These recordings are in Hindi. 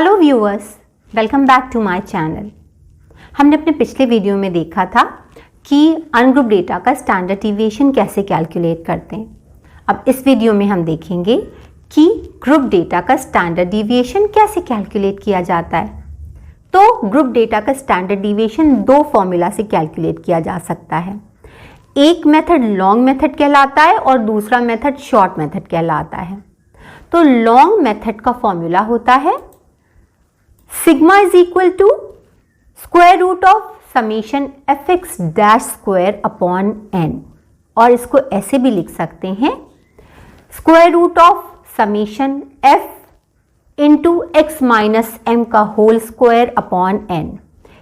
Hello viewers, welcome back to my channel. हमने अपने पिछले वीडियो में देखा था कि अनग्रुप डेटा का स्टैंडर्ड डिविएशन कैसे कैलकुलेट करते हैं। अब इस वीडियो में हम देखेंगे कि ग्रुप डेटा का स्टैंडर्ड डिविएशन कैसे कैलकुलेट किया जाता है। तो ग्रुप डेटा का स्टैंडर्ड डिविएशन दो फॉर्मूला से कैलकुलेट किया जा सकता है। एक मेथड लॉन्ग मेथड कहलाता है और दूसरा मेथड शॉर्ट मेथड कहलाता है। तो लॉन्ग मेथड का फॉर्मूला होता है sigma is equal to square root of summation f x dash square upon n, और इसको ऐसे भी लिख सकते हैं square root of summation f into x minus m का होल स्क्वायर अपॉन एन।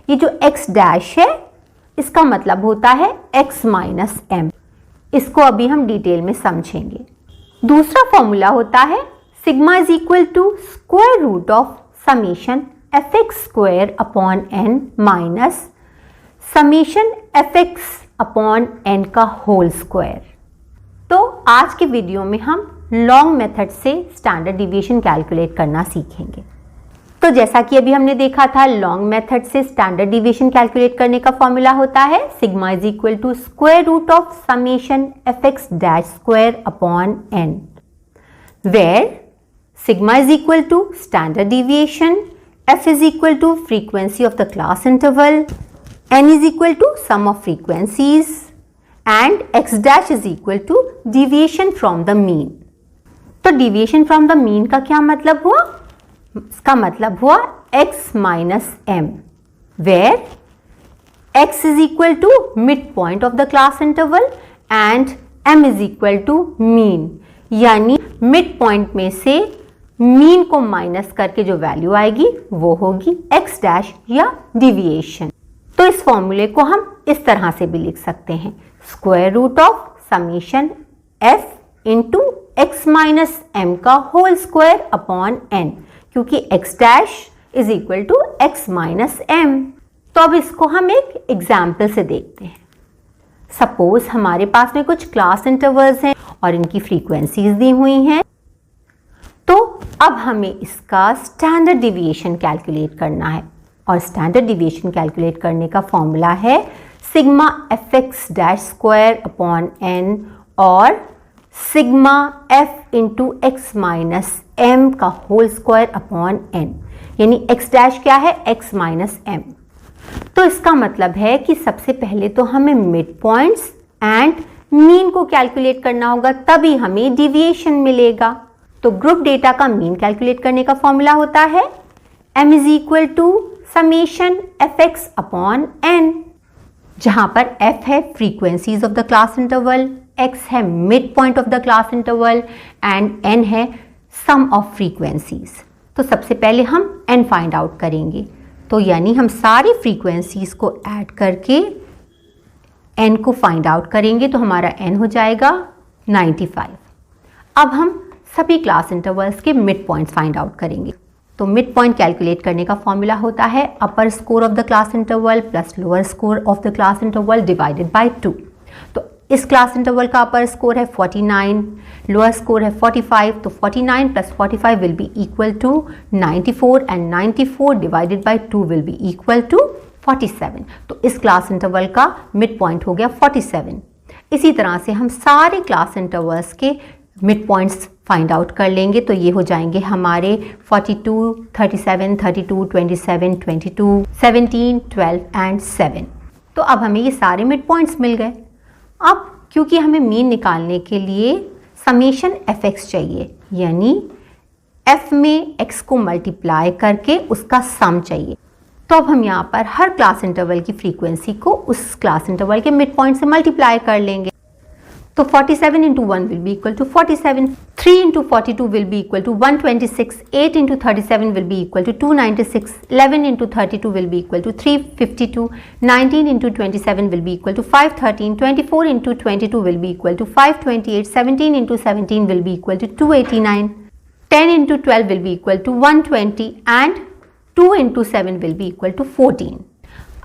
ये जो एक्स डैश है इसका मतलब होता है एक्स माइनस एम। इसको अभी हम डिटेल में समझेंगे। दूसरा फॉर्मूला होता है sigma is equal to square root of summation f x square upon n minus summation f x upon n का होल स्क्वायर। तो आज के वीडियो में हम लॉन्ग मेथड से स्टैंडर्ड डिविएशन कैलकुलेट करना सीखेंगे। तो जैसा कि अभी हमने देखा था, लॉन्ग मेथड से स्टैंडर्ड डिविएशन कैलकुलेट करने का फॉर्मूला होता है sigma is equal to square root of summation f x dash square upon n, where sigma is equal to standard deviation, f is equal to frequency of the class interval, n is equal to sum of frequencies and x dash is equal to deviation from the mean। तो deviation from the mean का क्या मतलब हुआ? इसका मतलब हुआ x minus m, where x is equal to midpoint of the class interval and m is equal to mean, यानी midpoint में से मीन को माइनस करके जो वैल्यू आएगी वो होगी एक्स डैश या डिविएशन। तो इस फॉर्मूले को हम इस तरह से भी लिख सकते हैं square root of summation f into x minus m का होल स्क्वायर अपॉन एन, क्योंकि x dash is equal to x minus m. तो अब इसको हम एक एग्जाम्पल से देखते हैं। सपोज हमारे पास में कुछ क्लास इंटरवल्स हैं और इनकी फ्रीक्वेंसीज दी हुई हैं। तो अब हमें इसका स्टैंडर्ड डिविएशन कैलकुलेट करना है, और स्टैंडर्ड डिविएशन कैलकुलेट करने का फॉर्मूला है sigma f x dash square upon n और sigma f into x minus m का होल स्क्वायर अपॉन एन, यानी एक्स डैश क्या है? X minus m. तो इसका मतलब है कि सबसे पहले तो हमें मिड पॉइंट्स एंड मीन को कैलकुलेट करना होगा, तभी हमें डिविएशन मिलेगा। तो ग्रुप डेटा का मीन कैलकुलेट करने का फॉर्मूला होता है m is equal to summation f x upon N, जहां पर f है frequencies of the class interval, x है mid point of the class interval and n है सम ऑफ फ्रीक्वेंसीज। तो सबसे पहले हम n फाइंड आउट करेंगे। तो यानी हम सारी फ्रीक्वेंसीज को ऐड करके n को फाइंड आउट करेंगे, तो हमारा n हो जाएगा 95। अब हम सभी क्लास इंटरवल्स के मिड पॉइंट्स फाइंड आउट करेंगे। तो मिड पॉइंट कैलकुलेट करने का फॉर्मूला होता है upper score of the class interval plus lower score of the class interval divided by 2। तो इस क्लास इंटरवल का अपर स्कोर है 49, लोअर स्कोर है 45, तो 49 plus 45 will be equal to 94 and 94 divided by 2 will be equal to 47। तो इस क्लास इंटरवल का मिड पॉइंट हो गया 47। इसी तरह से हम सारे क्लास इंटरवल्स के मिड पॉइंट्स फाइंड आउट कर लेंगे। तो ये हो जाएंगे हमारे 42, 37, 32, 27, 22, 17, 12 एंड 7। तो अब हमें ये सारे मिड पॉइंट्स मिल गए। अब क्योंकि हमें मीन निकालने के लिए समेशन एफ एक्स चाहिए, यानी एफ में एक्स को मल्टीप्लाई करके उसका सम चाहिए। तो अब हम यहाँ पर हर क्लास इंटरवल की फ्रीक्वेंसी को उस क्लास इंटरवल के मिड पॉइंट से मल्टीप्लाई कर लेंगे। तो 47 into 1 will be equal to 47, 3 into 42 will be equal to 126, 8 into 37 will be equal to 296, 11 into 32 will be equal to 352, 19 into 27 will be equal to 513, 24 into 22 will be equal to 528, 17 into 17 will be equal to 289, 10 into 12 will be equal to 120 and 2 into 7 will be equal to 14।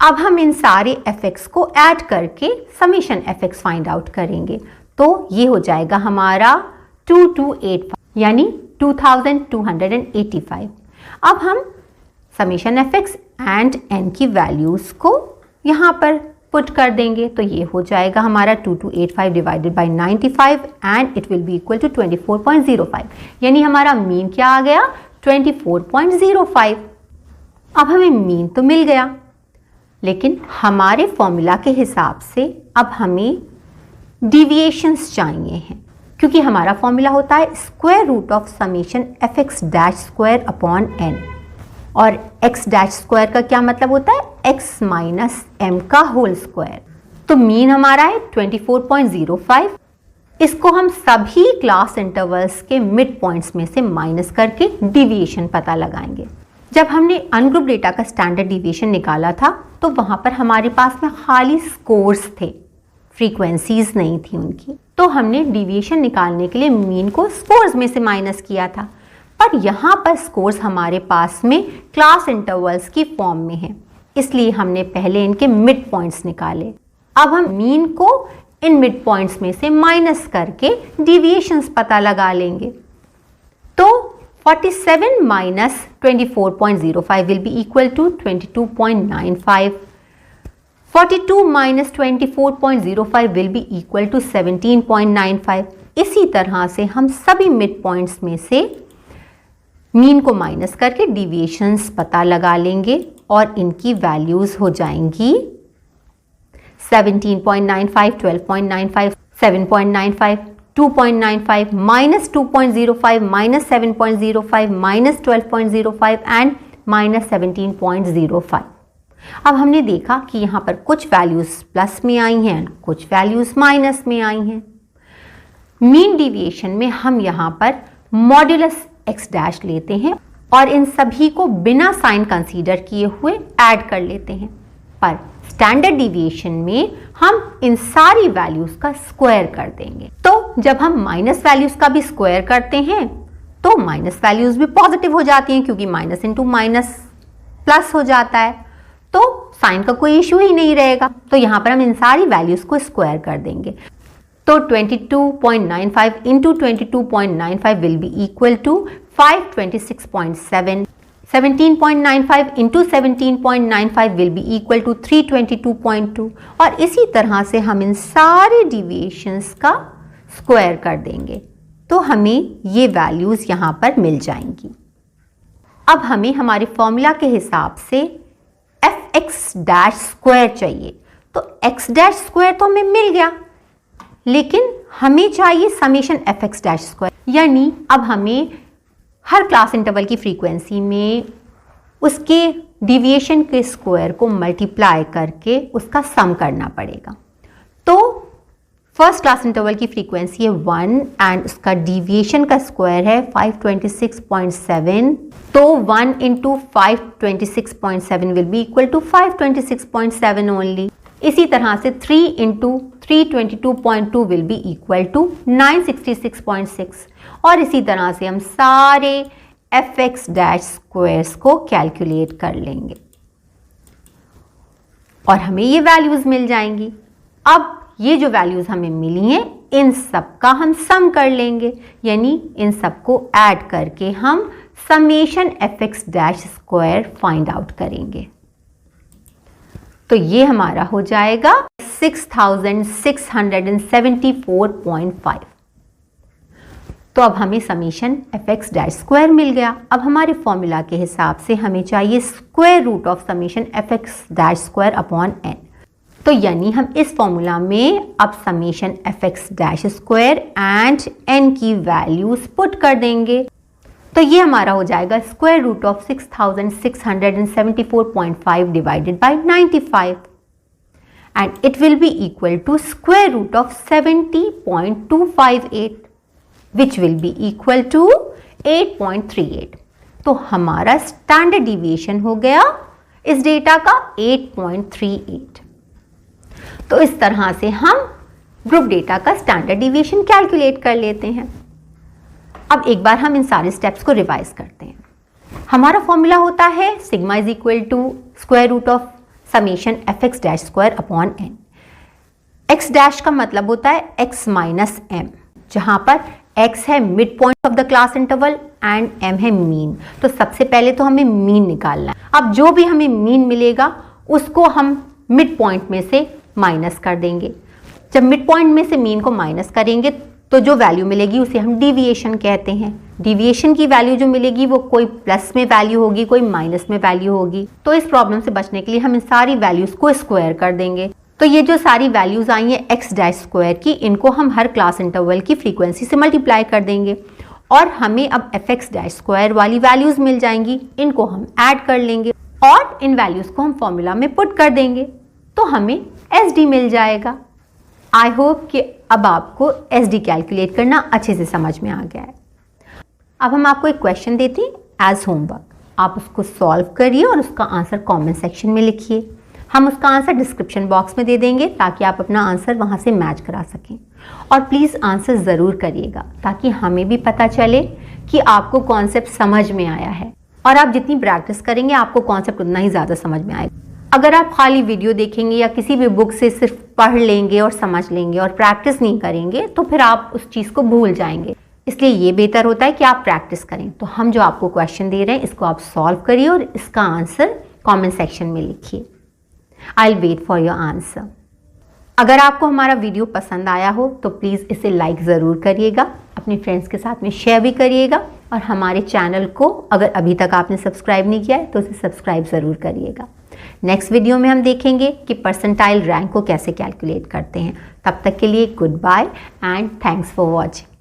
अब हम इन सारे fx को ऐड करके समेशन fx फाइंड आउट करेंगे। तो ये हो जाएगा हमारा 2285, यानी 2285। अब हम summation f x and n की वैल्यूज को यहाँ पर पुट कर देंगे तो ये हो जाएगा हमारा 2285 divided by 95 and it will be equal to 24.05, यानी हमारा मीन क्या आ गया 24.05। अब हमें मीन तो मिल गया, लेकिन हमारे फॉर्मूला के हिसाब से अब हमें डिविएशंस चाहिए हैं, क्योंकि हमारा फॉर्मूला होता है square root of summation f x dash square upon n, और एक्स डैश स्क्वायर का क्या मतलब होता है एक्स माइनस एम का होल स्क्वायर। तो मीन हमारा है 24.05। इसको हम सभी क्लास इंटरवल्स के मिड पॉइंट्स में से माइनस करके डिविएशन पता लगाएंगे। जब हमने अनग्रुप डेटा का स्टैंडर्ड डिविएशन निकाला था तो वहां पर हमारे पास में खाली स्कोर्स थे, फ्रीक्वेंसीज नहीं थी उनकी, तो हमने डिविएशन निकालने के लिए मीन को स्कोर्स में से माइनस किया था। पर यहाँ पर स्कोर्स हमारे पास में क्लास इंटरवल्स की फॉर्म में है, इसलिए हमने पहले इनके मिड पॉइंट्स निकाले। अब हम मीन को इन मिड पॉइंट्स में से माइनस करके डिविएशंस पता लगा लेंगे। तो 47 minus 24.05 will be equal to 22.95। 42 minus 24.05 will be equal to 17.95। इसी तरह से हम सभी मिड पॉइंट्स में से मीन को माइनस करके डिविएशंस पता लगा लेंगे और इनकी वैल्यूज हो जाएंगी 17.95, 12.95, 7.95, 2.95, minus 2.05, minus 7.05, minus 12.05 and minus 17.05। अब हमने देखा कि यहाँ पर कुछ वैल्यूज प्लस में आई हैं, कुछ वैल्यूज माइनस में आई हैं। मीन डिविएशन में हम यहाँ पर मॉड्यूलस एक्स डैश लेते हैं और इन सभी को बिना साइन कंसीडर किए हुए ऐड कर लेते हैं, पर स्टैंडर्ड डिविएशन में हम इन सारी वैल्यूज का स्क्वायर कर देंगे। तो जब हम माइनस वैल्यूज का भी स्क्वायर करते हैं तो माइनस वैल्यूज भी पॉजिटिव हो जाती हैं, क्योंकि माइनस इंटू माइनस प्लस हो जाता है, तो साइन का कोई इशू ही नहीं रहेगा। तो यहाँ पर हम इन सारी वैल्यूज को स्क्वायर कर देंगे। तो 22.95 into 22.95 will be equal to 526.7। 17.95 into 17.95 will be equal to 322.2, और इसी तरह से हम इन सारे डिविएशंस का स्क्वायर कर देंगे तो हमें ये वैल्यूज यहाँ पर मिल जाएंगी। अब हमें हमारे फॉर्मूला के हिसाब से एफ एक्स डैश स्क्वायर चाहिए, तो एक्स डैश स्क्वायर तो हमें मिल गया, लेकिन हमें चाहिए summation f x dash square, यानी अब हमें हर क्लास इंटरवल की फ्रीक्वेंसी में उसके डिविएशन के स्क्वायर को मल्टीप्लाई करके उसका सम करना पड़ेगा। तो फर्स्ट क्लास इंटरवल की फ्रीक्वेंसी है 1 एंड उसका डिविएशन का स्क्वायर है 526.7, तो 1 into 526.7 will be equal to 526.7 only. इसी तरह से 3 into 322.2 will be equal to 966.6, और इसी तरह से हम सारे एफ एक्स डैश स्क्वायर्स को कैलकुलेट कर लेंगे और हमें ये वैल्यूज मिल जाएंगी। अब ये जो वैल्यूज हमें मिली हैं इन सब का हम सम कर लेंगे, यानी इन सब को ऐड करके हम summation f x dash square find out करेंगे। तो ये हमारा हो जाएगा 6674.5। तो अब हमें summation f x dash square मिल गया। अब हमारे फॉर्मूला के हिसाब से हमें चाहिए square root of summation f x dash square upon n. तो यानी हम इस फॉर्मूला में अब summation f x dash square and n की वैल्यूज पुट कर देंगे। तो ये हमारा हो जाएगा square root of 6674.5 divided by 95 and it will be equal to square root of 70.258 which will be equal to 8.38। तो हमारा स्टैंडर्ड डिविएशन हो गया इस डेटा का 8.38। तो इस तरह से हम ग्रुप डेटा का स्टैंडर्ड डिविएशन कैलकुलेट कर लेते हैं। अब एक बार हम इन सारे स्टेप्स को रिवाइज करते हैं। हमारा फॉर्मूला होता है sigma is equal to square root of summation f x dash square upon n. X dash का मतलब होता है एक्स माइनस एम, जहां पर एक्स है mid point of the class interval and m है मीन। तो सबसे पहले तो हमें मीन निकालना है। अब जो भी हमें मीन मिलेगा उसको हम मिड पॉइंट में से माइनस कर देंगे। जब मिड पॉइंट में से मीन को माइनस करेंगे तो जो वैल्यू मिलेगी उसे हम डिविएशन कहते हैं। डिविएशन की वैल्यू जो मिलेगी वो कोई प्लस में वैल्यू होगी, कोई माइनस में वैल्यू होगी। तो इस प्रॉब्लम से बचने के लिए हम इन सारी वैल्यूज को स्क्वायर कर देंगे। तो ये जो सारी वैल्यूज आई हैं एक्स डैश स्क्वायर की, इनको हम हर क्लास इंटरवल की फ्रीक्वेंसी से मल्टीप्लाई कर देंगे और हमें अब एफ एक्स डैश स्क्वायर वाली वैल्यूज मिल जाएंगी। इनको हम ऐड कर लेंगे और इन वैल्यूज को हम फॉर्मूला में पुट कर देंगे तो हमें एस डी मिल जाएगा। आई होप कि अब आपको एस डी कैलकुलेट करना अच्छे से समझ में आ गया है। अब हम आपको एक क्वेश्चन देते हैं एज होमवर्क, आप उसको सॉल्व करिए और उसका आंसर कमेंट सेक्शन में लिखिए। हम उसका आंसर डिस्क्रिप्शन बॉक्स में दे देंगे ताकि आप अपना आंसर वहाँ से मैच करा सकें। और प्लीज़ आंसर ज़रूर करिएगा ताकि हमें भी पता चले कि आपको कॉन्सेप्ट समझ में आया है। और आप जितनी प्रैक्टिस करेंगे आपको कॉन्सेप्ट उतना ही ज़्यादा समझ में आएगा। अगर आप खाली वीडियो देखेंगे या किसी भी बुक से सिर्फ पढ़ लेंगे और समझ लेंगे और प्रैक्टिस नहीं करेंगे तो फिर आप उस चीज़ को भूल जाएंगे। इसलिए ये बेहतर होता है कि आप प्रैक्टिस करें। तो हम जो आपको क्वेश्चन दे रहे हैं इसको आप सॉल्व करिए और इसका आंसर कमेंट सेक्शन में लिखिए। I will wait for your answer. अगर आपको हमारा वीडियो पसंद आया हो तो प्लीज़ इसे लाइक ज़रूर करिएगा, अपने फ्रेंड्स के साथ में शेयर भी करिएगा और हमारे चैनल को अगर अभी तक आपने सब्सक्राइब नहीं किया है तो उसे सब्सक्राइब ज़रूर करिएगा। नेक्स्ट वीडियो में हम देखेंगे कि परसेंटाइल रैंक को कैसे कैलकुलेट करते हैं। तब तक के लिए goodbye and thanks for watching.